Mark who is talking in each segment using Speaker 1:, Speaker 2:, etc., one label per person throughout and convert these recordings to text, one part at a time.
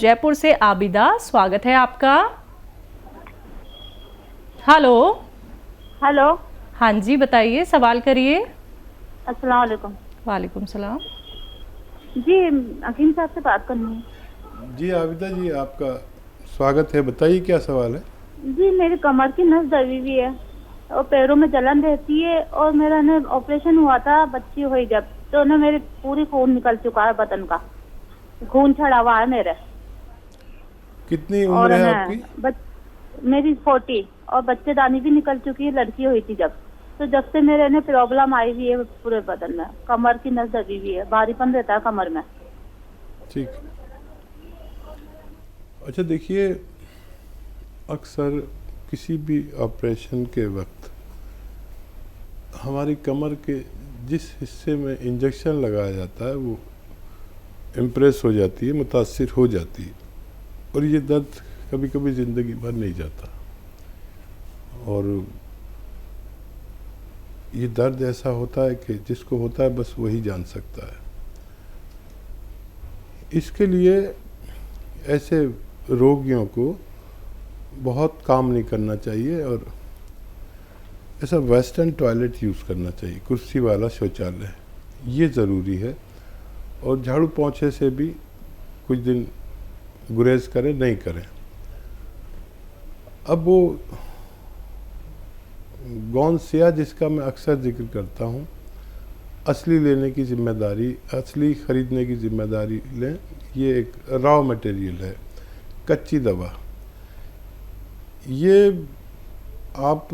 Speaker 1: जयपुर से आबिदा, स्वागत है आपका। हेलो।
Speaker 2: हेलो।
Speaker 1: हाँ जी, बताइए, सवाल करिए।
Speaker 2: अस्सलाम वालेकुम।
Speaker 1: वालेकुम सलाम।
Speaker 2: जी, हकीम साहब से बात करनी है।
Speaker 3: जी आबिदा जी, आपका स्वागत है। बताइए क्या सवाल है।
Speaker 2: जी, मेरी कमर की नस दबी हुई है और पैरों में जलन रहती है और मेरा ना ऑपरेशन हुआ था, बच्ची हुई जब, तो ना मेरी पूरी खून निकल चुका है, बदन का खून छड़ा हुआ है मेरे।
Speaker 3: कितनी
Speaker 2: और
Speaker 3: उम्र है
Speaker 2: ना
Speaker 3: आपकी?
Speaker 2: मेरी 40 और बच्चेदानी भी निकल चुकी है, लड़की हुई थी जब। तो जब से मेरे ने प्रॉब्लम आई हुई है पूरे बदन में, कमर की नस दबी हुई है, भारीपन रहता है कमर में।
Speaker 3: ठीक। अच्छा देखिए, अक्सर किसी भी ऑपरेशन के वक्त हमारी कमर के जिस हिस्से में इंजेक्शन लगाया जाता है वो इम्प्रेस हो जाती है, मुतासिर हो जाती है, और ये दर्द कभी कभी ज़िंदगी भर नहीं जाता। और ये दर्द ऐसा होता है कि जिसको होता है बस वही जान सकता है। इसके लिए ऐसे रोगियों को बहुत काम नहीं करना चाहिए और ऐसा वेस्टर्न टॉयलेट यूज़ करना चाहिए, कुर्सी वाला शौचालय, ये ज़रूरी है। और झाड़ू पोंछे से भी कुछ दिन गुरेज करें, नहीं करें। अब वो गौनसिया जिसका मैं अक्सर जिक्र करता हूँ, असली लेने की ज़िम्मेदारी, असली ख़रीदने की ज़िम्मेदारी लें। ये एक रॉ मटेरियल है, कच्ची दवा। ये आप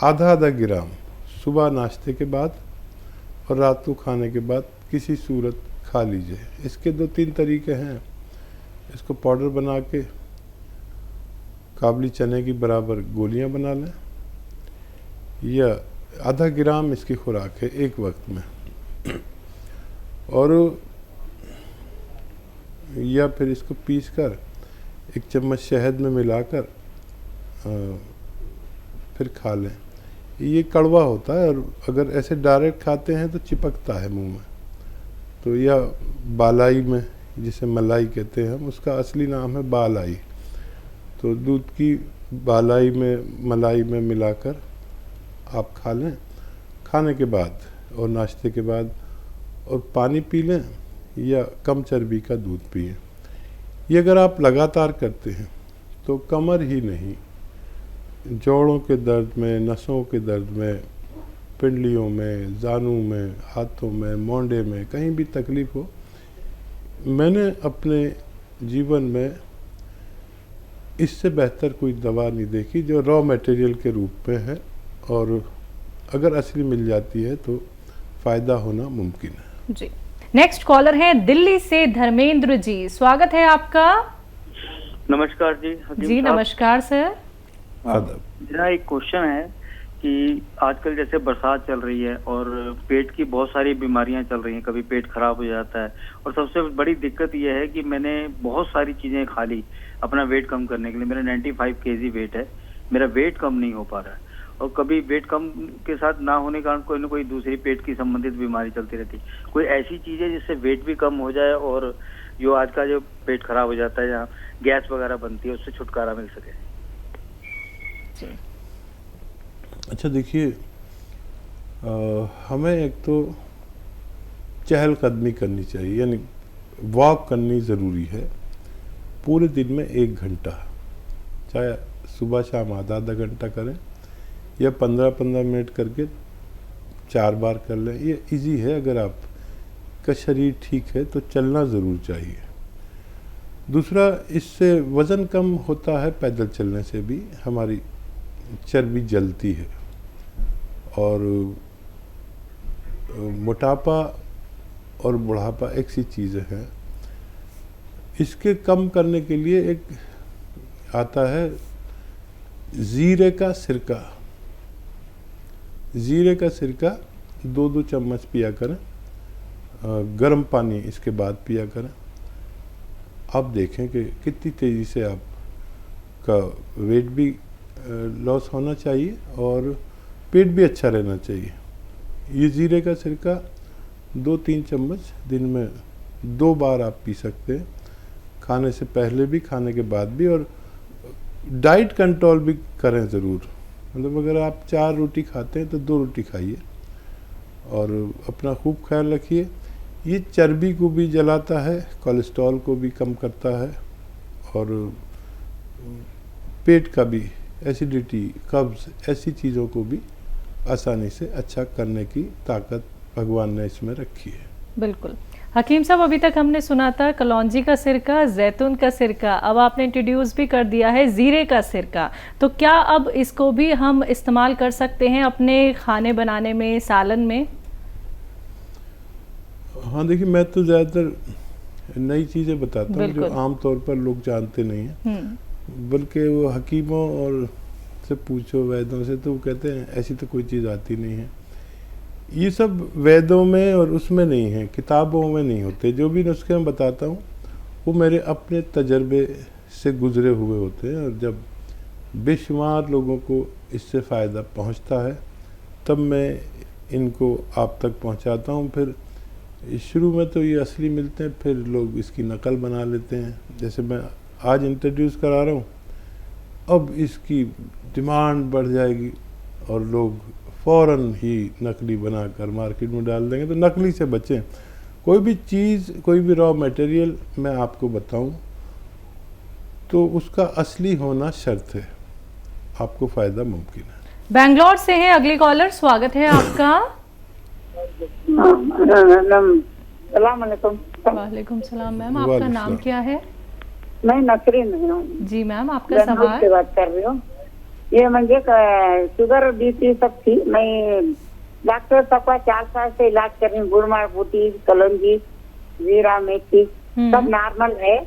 Speaker 3: आधा आधा ग्राम सुबह नाश्ते के बाद और रात को खाने के बाद किसी सूरत खा लीजिए। इसके 2-3 तरीके हैं। इसको पाउडर बना के काबली चने की बराबर गोलियां बना लें, या आधा ग्राम इसकी खुराक है एक वक्त में, और या फिर इसको पीसकर 1 चम्मच शहद में मिलाकर फिर खा लें। ये कड़वा होता है और अगर ऐसे डायरेक्ट खाते हैं तो चिपकता है मुंह में। तो या बालाई में, जिसे मलाई कहते हैं हम, उसका असली नाम है बालाई। तो दूध की बालाई में मलाई में मिलाकर आप खा लें खाने के बाद और नाश्ते के बाद, और पानी पी लें या कम चर्बी का दूध पिएं। ये अगर आप लगातार करते हैं तो कमर ही नहीं, जोड़ों के दर्द में, नसों के दर्द में, पिंडलियों में, जानू में, हाथों में, मोंडे में, कहीं भी तकलीफ हो, मैंने अपने जीवन में इससे बेहतर कोई दवा नहीं देखी जो रॉ मटेरियल के रूप में है, और अगर असली मिल जाती है तो फ़ायदा होना मुमकिन है।
Speaker 1: जी, नेक्स्ट कॉलर है दिल्ली से धर्मेंद्र जी, स्वागत है आपका।
Speaker 4: नमस्कार जी।
Speaker 1: जी नमस्कार सर।
Speaker 4: मेरा एक क्वेश्चन है कि आजकल जैसे बरसात चल रही है और पेट की बहुत सारी बीमारियां चल रही हैं, कभी पेट खराब हो जाता है, और सबसे बड़ी दिक्कत यह है कि मैंने बहुत सारी चीजें खा ली अपना वेट कम करने के लिए। मेरा 95 केजी वेट है, मेरा वेट कम नहीं हो पा रहा है, और कभी वेट कम के साथ ना होने के कारण कोई ना कोई दूसरी पेट की संबंधित बीमारी चलती रहती है। कोई ऐसी चीज है जिससे वेट भी कम हो जाए और जो आज का जो पेट खराब हो जाता है, जहाँ गैस वगैरह बनती है, उससे छुटकारा मिल सके?
Speaker 3: अच्छा देखिए, हमें एक तो चहलकदमी करनी चाहिए, यानी वॉक करनी ज़रूरी है पूरे दिन में 1 घंटा, चाहे सुबह शाम आधा आधा घंटा करें या 15-15 मिनट करके 4 बार कर लें। ये इजी है। अगर आपका शरीर ठीक है तो चलना ज़रूर चाहिए। दूसरा, इससे वज़न कम होता है, पैदल चलने से भी हमारी चर्बी जलती है, और मोटापा और बुढ़ापा एक सी चीज़ें हैं। इसके कम करने के लिए एक आता है ज़ीरे का सिरका। ज़ीरे का सिरका 2-2 चम्मच पिया करें, गर्म पानी इसके बाद पिया करें। आप देखें कि कितनी तेज़ी से आपका वेट भी लॉस होना चाहिए और पेट भी अच्छा रहना चाहिए। ये ज़ीरे का सिरका 2-3 चम्मच दिन में 2 बार आप पी सकते हैं, खाने से पहले भी, खाने के बाद भी। और डाइट कंट्रोल भी करें ज़रूर, मतलब अगर आप 4 रोटी खाते हैं तो 2 रोटी खाइए और अपना खूब ख्याल रखिए। ये चर्बी को भी जलाता है, कोलेस्ट्रॉल को भी कम करता है और पेट का भी, एसिडिटी, कब्ज़, ऐसी चीज़ों को भी आसानी से अच्छा करने की ताकत भगवान ने इसमें रखी है।
Speaker 1: बिल्कुल। हकीम साहब, अभी तक हमने सुना था कलौंजी का सिरका, जैतून का सिरका, अब आपने इंट्रोड्यूस भी कर दिया है ज़ीरे का सिरका। तो क्या अब इसको भी हम इस्तेमाल कर सकते हैं अपने खाने बनाने में, सालन में?
Speaker 3: हाँ देखिए, मैं तो ज़्यादातर नई चीज़ें बताता हूँ जो आम तौर पर लोग जानते नहीं हैं, बल्कि वो हकीमों और से पूछो, वैद्यों से, तो वो कहते हैं ऐसी तो कोई चीज़ आती नहीं है। ये सब वेदों में और उसमें नहीं है, किताबों में नहीं होते। जो भी नुस्खे मैं बताता हूँ वो मेरे अपने तजर्बे से गुजरे हुए होते हैं, और जब बेशुमार लोगों को इससे फ़ायदा पहुँचता है तब मैं इनको आप तक पहुँचाता हूँ। फिर शुरू में तो ये असली मिलते हैं, फिर लोग इसकी नकल बना लेते हैं। जैसे मैं आज इंट्रोड्यूस करा रहा हूँ, अब इसकी डिमांड बढ़ जाएगी और लोग फ़ौरन ही नकली बनाकर मार्केट में डाल देंगे। तो नकली से बचें। कोई भी चीज़, कोई भी रॉ मटेरियल मैं आपको बताऊं तो उसका असली होना शर्त है, आपको फ़ायदा मुमकिन है।
Speaker 1: बेंगलोर से है अगली कॉलर, स्वागत है आपका। वालेकुम सलाम मैम, आपका नाम क्या है?
Speaker 5: मैं नसरीन हूँ
Speaker 1: जी मैम, आपका सवाल।
Speaker 5: से बात कर रही हूँ। ये मुझे शुगर बीपी सब थी, मैं डॉक्टर सबका 4 साल से इलाज कर रही हूँ। गुड़मार बूटी, कलौंजी, जीरा, मेथी सब नॉर्मल है।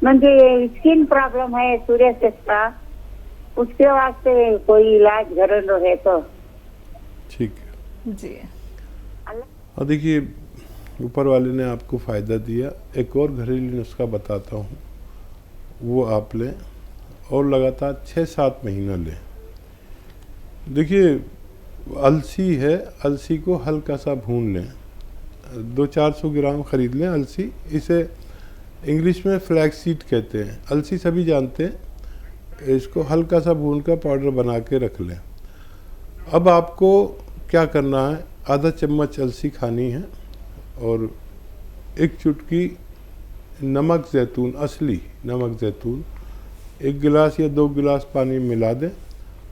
Speaker 5: मुझे स्किन प्रॉब्लम है, सूर्य का, उसके वास्ते कोई इलाज घरेलू है तो?
Speaker 3: ठीक है
Speaker 1: जी।
Speaker 3: और देखिए, ऊपर वाले ने आपको फ़ायदा दिया। एक और घरेलू नुस्खा बताता हूँ, वो आप लें और लगातार 6-7 महीना लें। देखिए, अलसी है, अलसी को हल्का सा भून लें, 200-400 ग्राम ख़रीद लें अलसी। इसे इंग्लिश में फ्लैक्स सीड कहते हैं, अलसी सभी जानते हैं। इसको हल्का सा भून कर पाउडर बना के रख लें। अब आपको क्या करना है, आधा चम्मच अलसी खानी है और 1 चुटकी नमक ज़ैतून, असली नमक ज़ैतून 1 गिलास या 2 गिलास पानी में मिला दें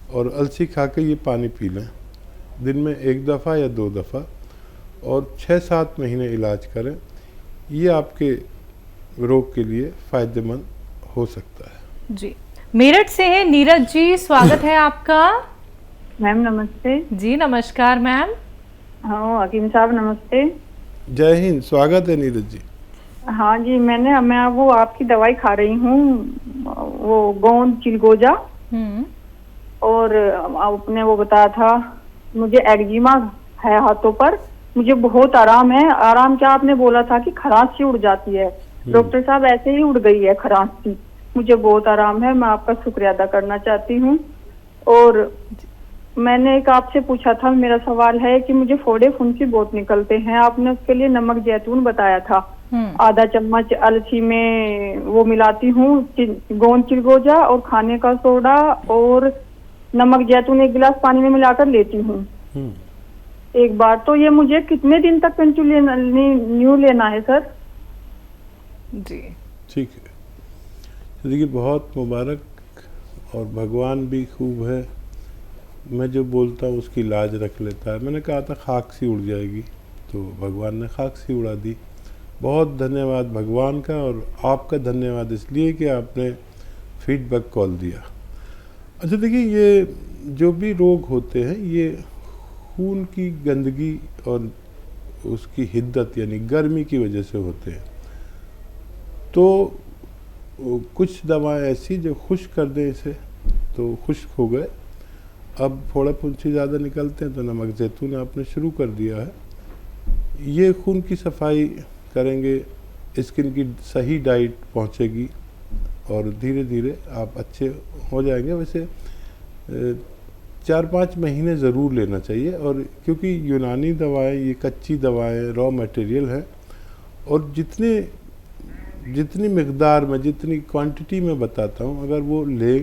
Speaker 3: और अलसी खा के ये पानी पी लें, दिन में 1 दफ़ा या 2 दफ़ा, और 6-7 महीने इलाज करें। ये आपके रोग के लिए फ़ायदेमंद हो सकता है।
Speaker 1: जी। मेरठ से है नीरज जी, स्वागत है आपका।
Speaker 6: मैम नमस्ते।
Speaker 1: जी नमस्कार मैम।
Speaker 6: हाँ हकीम साहब नमस्ते।
Speaker 3: जय हिंद, स्वागत है नीरज जी।
Speaker 6: हाँ जी, मैं वो आपकी दवाई खा रही हूँ, वो गोंद चिलगोजा, और आपने वो बताया था मुझे एक्जिमा है हाथों पर, मुझे बहुत आराम है। आराम क्या, आपने बोला था कि खराश सी उड़ जाती है, डॉक्टर साहब ऐसे ही उड़ गई है खराश सी, मुझे बहुत आराम है। मैं आपका शुक्रिया अदा करना चाहती हूँ। और मैंने एक आपसे पूछा था, मेरा सवाल है कि मुझे फोड़े फुंसी बहुत निकलते हैं, आपने उसके लिए नमक जैतून बताया था, आधा चम्मच अलसी में वो मिलाती हूँ, गोंद चिलगोजा और खाने का सोडा और नमक जैतून 1 गिलास पानी में मिलाकर लेती हूँ एक बार। तो ये मुझे कितने दिन तक कंटिन्यू लेना है सर?
Speaker 1: जी
Speaker 3: ठीक है, तो देखिए बहुत मुबारक, और भगवान भी खूब है, मैं जो बोलता हूँ उसकी लाज रख लेता है। मैंने कहा था खाक सी उड़ जाएगी, तो भगवान ने खाक सी उड़ा दी। बहुत धन्यवाद भगवान का, और आपका धन्यवाद इसलिए कि आपने फीडबैक कॉल दिया। अच्छा देखिए, ये जो भी रोग होते हैं ये खून की गंदगी और उसकी हिद्दत यानी गर्मी की वजह से होते हैं। तो कुछ दवाएं ऐसी जो खुश्क कर दें इसे, तो खुश्क हो गए। अब फोड़ा फुंसी ज़्यादा निकलते हैं तो नमक जैतून आपने शुरू कर दिया है, ये खून की सफाई करेंगे, स्किन की सही डाइट पहुंचेगी और धीरे धीरे आप अच्छे हो जाएंगे। वैसे 4-5 महीने ज़रूर लेना चाहिए, और क्योंकि यूनानी दवाएं ये कच्ची दवाएं रॉ मटेरियल है और जितनी मिकदार में, जितनी क्वांटिटी में बताता हूँ, अगर वो ले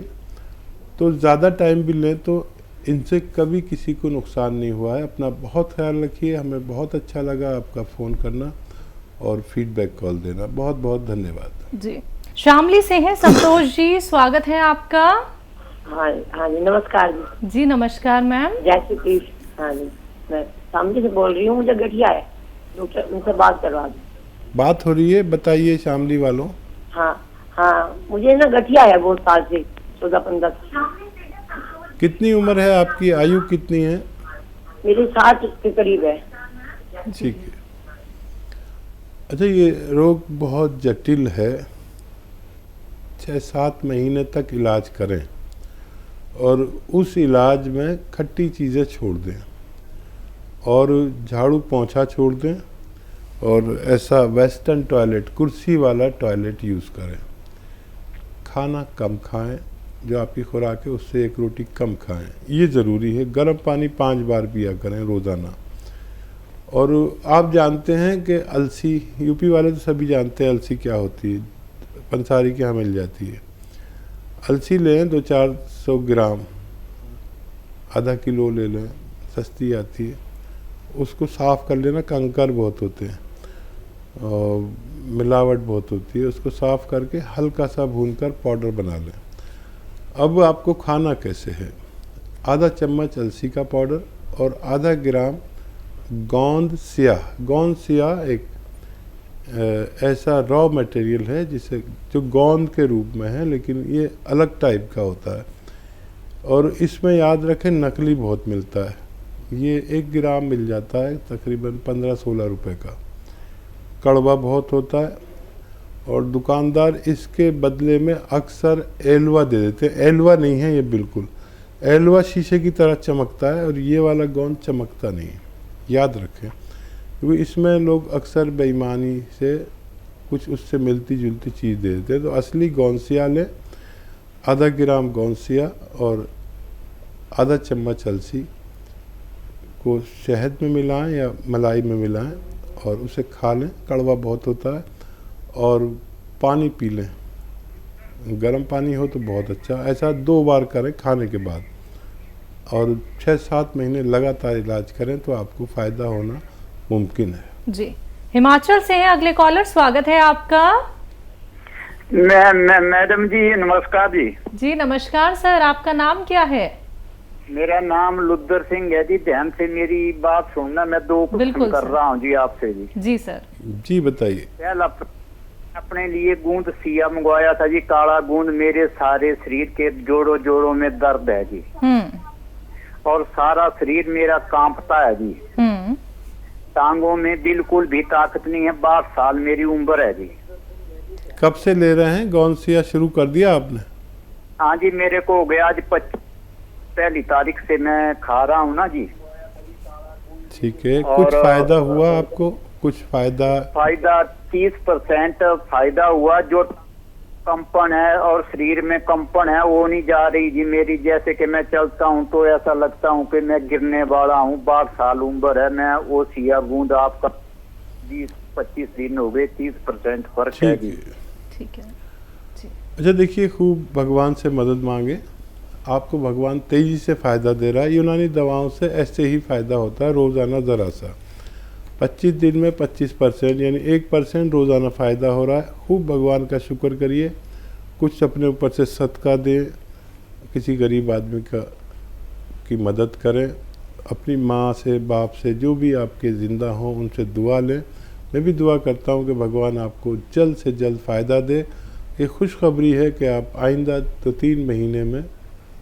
Speaker 3: तो ज़्यादा टाइम भी लें तो इनसे कभी किसी को नुकसान नहीं हुआ है। अपना बहुत ख्याल रखिए। हमें बहुत अच्छा लगा आपका फ़ोन करना और फीडबैक कॉल देना। बहुत बहुत धन्यवाद
Speaker 1: जी। शामली से हैं संतोष जी, स्वागत है आपका।
Speaker 7: हाँ हाँ जी, नमस्कार जी।
Speaker 1: जी नमस्कार मैम।
Speaker 7: जय श्री कृष्ण। हाँ जी, मैं शामली से बोल रही हूँ, मुझे गठिया है, उनसे बात करवा दो।
Speaker 3: बात हो रही है, बताइए शामली वालों।
Speaker 7: हाँ हाँ, मुझे ना गठिया है बहुत साल से, 14-15।
Speaker 3: कितनी उम्र है आपकी, आयु कितनी है?
Speaker 7: मेरी 60 के करीब है।
Speaker 3: ठीक है। अच्छा, ये रोग बहुत जटिल है। 6-7 महीने तक इलाज करें और उस इलाज में खट्टी चीज़ें छोड़ दें और झाड़ू पोंछा छोड़ दें और ऐसा वेस्टर्न टॉयलेट, कुर्सी वाला टॉयलेट यूज़ करें। खाना कम खाएं, जो आपकी खुराक है उससे 1 रोटी कम खाएं, ये ज़रूरी है। गर्म पानी 5 बार पिया करें रोज़ाना। और आप जानते हैं कि अलसी, यूपी वाले तो सभी जानते हैं अलसी क्या होती है, पंसारी के यहाँ मिल जाती है। अलसी लें 200-400 ग्राम, आधा किलो ले लें, सस्ती आती है। उसको साफ़ कर लेना, कंकर बहुत होते हैं और मिलावट बहुत होती है। उसको साफ़ करके हल्का सा भूनकर पाउडर बना लें। अब आपको खाना कैसे है, आधा चम्मच अलसी का पाउडर और आधा ग्राम गोंद स्याह एक ऐसा रॉ मटेरियल है जिसे, जो गोंद के रूप में है लेकिन ये अलग टाइप का होता है। और इसमें याद रखें नकली बहुत मिलता है। ये 1 ग्राम मिल जाता है तकरीबन 15-16 रुपए का। कड़वा बहुत होता है और दुकानदार इसके बदले में अक्सर एलवा दे देते हैं। एलवा नहीं है ये बिल्कुल, एलवा शीशे की तरह चमकता है और ये वाला गोंद चमकता नहीं है, याद रखें। क्योंकि इसमें लोग अक्सर बेईमानी से कुछ उससे मिलती जुलती चीज़ दे देते हैं। तो असली गोंसिया लें, आधा ग्राम गोंसिया और आधा चम्मच अलसी को शहद में मिलाएं या मलाई में मिलाएं और उसे खा लें। कड़वा बहुत होता है। और पानी पी लें, गर्म पानी हो तो बहुत अच्छा। ऐसा 2 बार करें खाने के बाद और 6-7 महीने लगातार इलाज करें तो आपको फ़ायदा होना मुमकिन है।
Speaker 1: जी। हिमाचल से हैं अगले कॉलर, स्वागत है आपका।
Speaker 8: मैडम जी नमस्कार जी।
Speaker 1: जी नमस्कार सर, आपका नाम क्या है?
Speaker 8: मेरा नाम लुद्दर सिंह है जी। ध्यान से मेरी बात सुनना, मैं 2 क्वेश्चन कर रहा हूँ जी आपसे जी।
Speaker 1: जी सर। जी
Speaker 3: बताइए।
Speaker 8: पहला, अपने लिए गूंद सिया मंगवाया था जी, काला गूंद। मेरे सारे शरीर के जोड़ों में दर्द है जी और सारा शरीर मेरा कांपता है जी। टांगों में बिल्कुल भी ताकत नहीं है। 62 साल मेरी उम्र है जी।
Speaker 3: कब से ले रहे हैं? गोंसिया शुरू कर दिया आपने?
Speaker 8: हाँ जी, मेरे को हो गया आज 1 तारीख से मैं खा रहा हूँ ना जी।
Speaker 3: ठीक है। कुछ फायदा हुआ आपको? कुछ फायदा 30% फायदा हुआ। जो कंपन है और शरीर में कंपन है वो नहीं जा रही जी मेरी। जैसे कि मैं चलता हूँ तो ऐसा लगता हूँ कि मैं गिरने वाला हूँ। 62 साल उम्र है। मैं वो सिया गूंद आपका 20-25 दिन हो गए, 30% फर्क है जी।
Speaker 1: ठीक है।
Speaker 3: अच्छा देखिए, खूब भगवान से मदद मांगे। आपको भगवान तेजी से फ़ायदा दे रहा है। यूनानी दवाओं से ऐसे ही फ़ायदा होता है, रोज़ाना ज़रा सा। 25 दिन में 25% यानी 1% रोज़ाना फ़ायदा हो रहा है। खूब भगवान का शुक्र करिए। कुछ अपने ऊपर से सदका दें, किसी गरीब आदमी की मदद करें। अपनी माँ से, बाप से, जो भी आपके ज़िंदा हों उनसे दुआ लें। मैं भी दुआ करता हूँ कि भगवान आपको जल्द से जल्द फ़ायदा दे। ये खुशखबरी है कि आप आइंदा 3 महीने में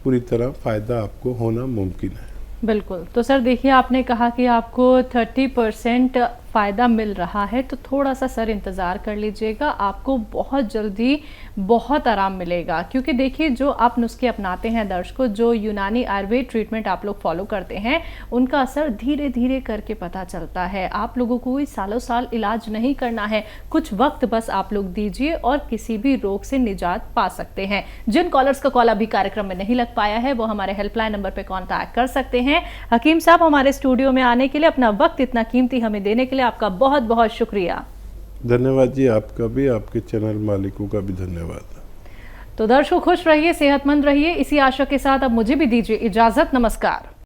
Speaker 3: पूरी तरह फ़ायदा आपको होना मुमकिन है।
Speaker 1: बिल्कुल। तो सर देखिए, आपने कहा कि आपको 30% फ़ायदा मिल रहा है, तो थोड़ा सा सर इंतज़ार कर लीजिएगा, आपको बहुत जल्दी बहुत आराम मिलेगा। क्योंकि देखिए, जो आप नुस्खे अपनाते हैं दर्शकों, जो यूनानी आयुर्वेद ट्रीटमेंट आप लोग फॉलो करते हैं, उनका असर धीरे धीरे करके पता चलता है। आप लोगों को कोई सालों साल इलाज नहीं करना है, कुछ वक्त बस आप लोग दीजिए और किसी भी रोग से निजात पा सकते हैं। जिन कॉलर्स का कॉल अभी कार्यक्रम में नहीं लग पाया है वो हमारे हेल्पलाइन नंबर पर कॉन्टैक्ट कर सकते हैं। हकीम साहब, हमारे स्टूडियो में आने के लिए, अपना वक्त इतना कीमती हमें देने के लिए आपका बहुत बहुत शुक्रिया।
Speaker 3: धन्यवाद जी, आपका भी, आपके चैनल मालिकों का भी धन्यवाद।
Speaker 1: तो दर्शकों खुश रहिए, सेहतमंद रहिए, इसी आशा के साथ अब मुझे भी दीजिए इजाजत। नमस्कार।